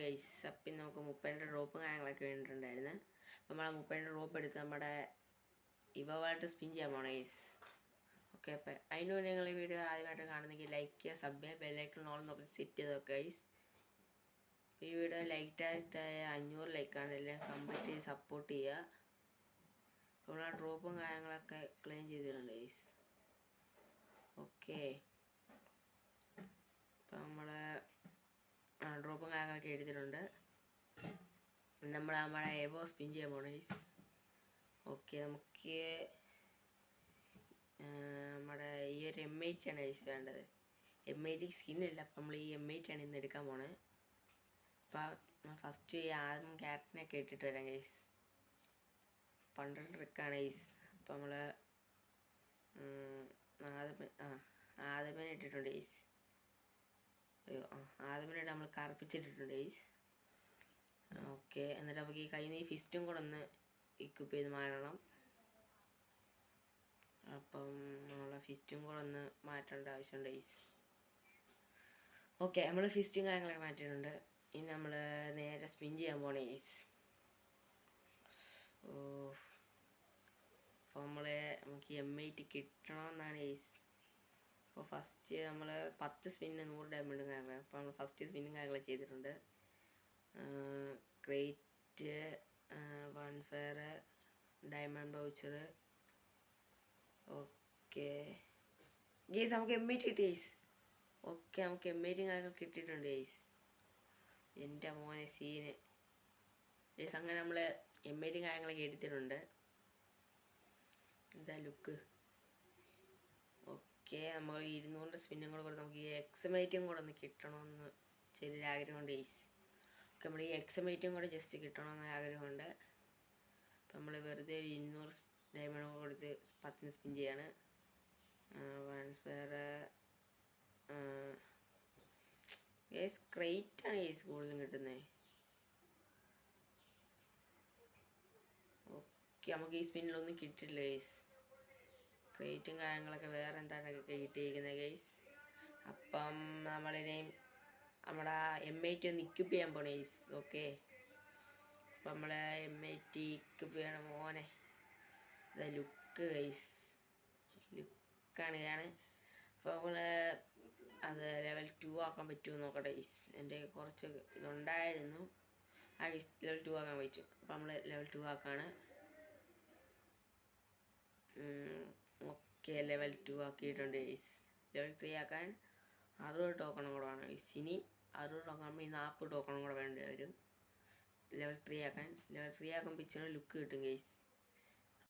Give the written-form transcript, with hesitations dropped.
Guys. അപ്പം നമുക്ക് 30 ഡ്രോപ്പും കാര്യങ്ങളൊക്കെ വേണ്ടിയിട്ടുണ്ടായിരുന്നു. അപ്പം നമ്മൾ 30 ഡ്രോപ്പ് എടുത്ത് നമ്മുടെ ഇവവായിട്ട് സ്പിൻ ചെയ്യാൻ പോകണം ഗൈസ്. ഓക്കെ, അപ്പം അതിന് മുന്നേ നിങ്ങൾ ഈ വീഡിയോ ആദ്യമായിട്ട് കാണുന്നെങ്കിൽ ലൈക്ക് ചെയ്യുക, സബ് ചെയ്യുക, ബെല്ലൈക്കൺ ഓൾ നോക്കി സെറ്റ് ചെയ്ത് വെക്കുക ഗൈസ്. അപ്പോൾ ഈ വീഡിയോ ലൈറ്റായ 500 ലൈക്കാണ്. എല്ലാം കംപ്ലീറ്റ് ചെയ്ത് സപ്പോർട്ട് ചെയ്യുക. അപ്പോൾ ആ ഡ്രോപ്പും കാര്യങ്ങളൊക്കെ ക്ലെയിം ചെയ്തിട്ടുണ്ട് ഗൈസ്. ഓക്കെ, അപ്പം നമ്മൾ ഡ്രോപ്പും കാര്യങ്ങളൊക്കെ എടുത്തിട്ടുണ്ട്. നമ്മുടെ എവോ സ്പിൻ ചെയ്യാൻ പോകണം ഗൈസ്. ഓക്കെ, നമുക്ക് നമ്മുടെ ഈ ഒരു M8 ആണ് ഗൈസ് വേണ്ടത്. M8 സ്കിന്നില്ല, അപ്പം നമ്മൾ ഈ M8 ആണ് ഇന്ന് എടുക്കാൻ പോണേ. അപ്പം ഫസ്റ്റ് ആദ്യം ക്യാരറ്റിനൊക്കെ ഇട്ടിട്ട് വരാം ഗൈസ്. 12 ട്രിക്കാണ് ഗൈസ്. അപ്പം നമ്മൾ ആദ്യമേ ഇട്ടിട്ടുണ്ട് ഗൈസ്. ആദ്യമേ നമ്മൾ കറുപ്പിച്ചിട്ടിട്ടുണ്ട് ഗൈസ്. ഓക്കെ, എന്നിട്ട് നമുക്ക് ഈ കയ്യിൽ നിന്ന് ഈ ഫിസ്റ്റും കൂടെ ഒന്ന് ഇക്വിപ്പ് ചെയ്ത് മാറണം. അപ്പം നമ്മളെ ഫിസ്റ്റും കൂടെ ഒന്ന് മാറ്റേണ്ട ആവശ്യമുണ്ട് ഗൈസ്. ഓക്കെ, നമ്മൾ ഫിസ്റ്റും കാര്യങ്ങളൊക്കെ മാറ്റിയിട്ടുണ്ട്. ഇനി നമ്മൾ നേരെ സ്പിൻ ചെയ്യാൻ പോണേ ഗൈസ്. അപ്പോൾ നമുക്ക് M8 കിട്ടണമെന്നാണ് ഗൈസ്. അപ്പോൾ ഫസ്റ്റ് നമ്മൾ 10 സ്പിന്ന് 100 ഡയമണ്ടും കാര്യങ്ങൾ. അപ്പോൾ നമ്മൾ ഫസ്റ്റ് സ്പിന്നും കാര്യങ്ങൾ ചെയ്തിട്ടുണ്ട്. ക്രേറ്റ്, വൺഫെയർ, ഡയമണ്ട് വൗച്ചർ. ഓക്കെ ഗൈസ്, നമുക്ക് M8 കിട്ടി ഗൈസ്. ഓക്കെ, നമുക്ക് M8 കാര്യങ്ങൾ കിട്ടിയിട്ടുണ്ട് ഗൈസ്. എൻ്റെ മോനെ സീന് ഗൈസ്. അങ്ങനെ നമ്മൾ M8 കാര്യങ്ങളൊക്കെ എടുത്തിട്ടുണ്ട്. എന്താ ലുക്ക്. ഓക്കെ, നമ്മൾ 200 സ്പിന്നും കൂടെ നമുക്ക് ഈ XM8 കൂടെ ഒന്ന് കിട്ടണമെന്ന് ചെറിയൊരു ആഗ്രഹമുണ്ട് ഗൈസ്. ഓക്കെ, നമ്മൾ ഈ XM8 കൂടെ ജസ്റ്റ് കിട്ടണമെന്ന് ആഗ്രഹമുണ്ട്. അപ്പം നമ്മൾ വെറുതെ 200 ഡയമണ്ട് കൊടുത്ത് 10 സ്പിൻ ചെയ്യാണ്. വേറെ ഗൈസ് ക്രേറ്റാണ് ഗൈസ് കൂടുതലും കിട്ടുന്നത്. ഓക്കെ, നമുക്ക് ഈ സ്പിന്നിലൊന്നും കിട്ടിയിട്ടില്ല ഗൈസ്. ക്രേറ്റും കാര്യങ്ങളൊക്കെ വേറെ എന്താണ്ടൊക്കെ കിട്ടിയിരിക്കുന്നത് ഗൈസ്. അപ്പം നമ്മളിനെയും നമ്മുടെ M8 ഒന്ന് ഇക്വിപ്പ് ചെയ്യാൻ പോണേ ഗൈസ്. ഓക്കെ, അപ്പം നമ്മൾ M8 ഇക്വിപ്പ് ചെയ്യണം മോനെ. ഇതാ ലുക്ക് ഗൈസ്, ലുക്കാണ് ഇതാണ്. അപ്പോൾ നമ്മൾ അത് ലെവൽ 2 ആക്കാൻ പറ്റുമോ നോക്കട്ടെ ഗൈസ്. എൻ്റെ കുറച്ച് ഇതുണ്ടായിരുന്നു. ആ ഗൈസ് ലെവൽ 2 ആക്കാൻ പറ്റും. അപ്പോൾ നമ്മൾ ലെവൽ 2 ആക്കാണ്. ഓക്കെ, ലെവൽ 2 ആക്കിയിട്ടുണ്ട് ഗൈസ്. ലെവൽ 3 ആക്കാൻ 60 ടോക്കണും കൂടെ വേണം ഗൈസ്. ഇനി 60 ടോക്കൺ ആകുമ്പോൾ ഈ 40 ടോക്കണും കൂടെ വേണ്ടി വരും ലെവൽ 3 ആക്കാൻ. ലെവൽ 3 ആക്കുമ്പോൾ ഇച്ചിരി ലുക്ക് കിട്ടും ഗൈസ്.